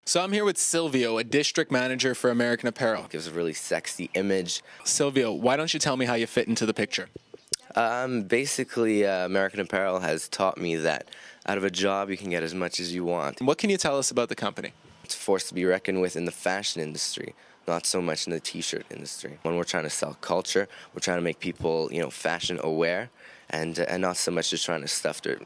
So I'm here with Silvio, a district manager for American Apparel. Gives a really sexy image. Silvio, why don't you tell me how you fit into the picture? Basically, American Apparel has taught me that out of a job you can get as much as you want. What can you tell us about the company? It's a force to be reckoned with in the fashion industry, not so much in the t-shirt industry. When we're trying to sell culture, we're trying to make people, fashion aware, and not so much just trying to stuff their,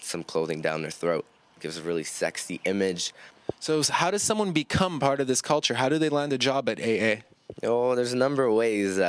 some clothing down their throat. Gives a really sexy image. So how does someone become part of this culture? How do they land a job at AA? Oh, there's a number of ways.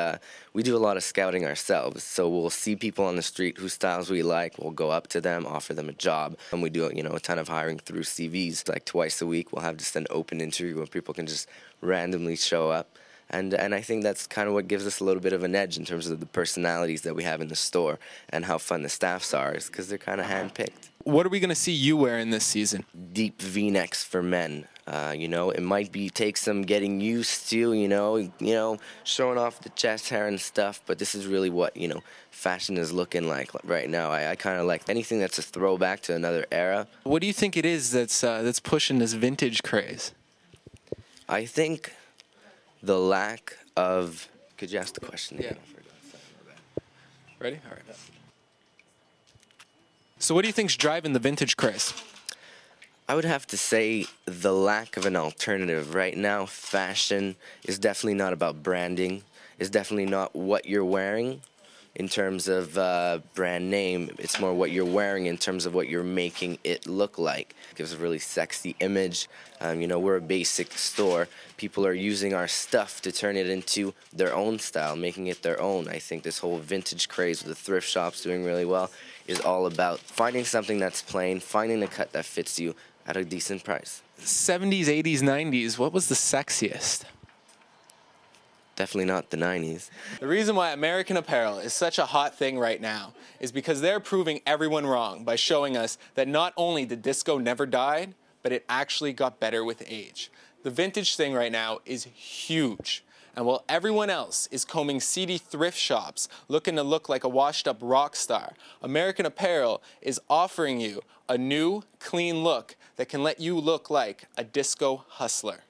We do a lot of scouting ourselves. So we'll see people on the street whose styles we like. We'll go up to them, offer them a job. And we do, a ton of hiring through CVs. Like twice a week, we'll have just an open interview where people can just randomly show up. And I think that's kind of what gives us a little bit of an edge in terms of the personalities that we have in the store and how fun the staffs are, is because they're kind of handpicked. What are we going to see you wearing this season? Deep V-necks for men. It might take some getting used to, showing off the chest hair and stuff, but this is really what, fashion is looking like right now. I kind of like anything that's a throwback to another era. What do you think it is that's pushing this vintage craze? I think the lack of... Could you ask the question again? Yeah. Ready? All right. So what do you think's driving the vintage craze? I would have to say the lack of an alternative. Right now, fashion is definitely not about branding. It's definitely not what you're wearing in terms of brand name. It's more what you're wearing in terms of what you're making it look like. It gives a really sexy image. We're a basic store. People are using our stuff to turn it into their own style, making it their own. I think this whole vintage craze with the thrift shops doing really well is all about finding something that's plain, finding a cut that fits you at a decent price. 70s, 80s, 90s, what was the sexiest? Definitely not the 90s. The reason why American Apparel is such a hot thing right now is because they're proving everyone wrong by showing us that not only did disco never die, but it actually got better with age. The vintage thing right now is huge. And while everyone else is combing seedy thrift shops looking to look like a washed-up rock star, American Apparel is offering you a new, clean look that can let you look like a disco hustler.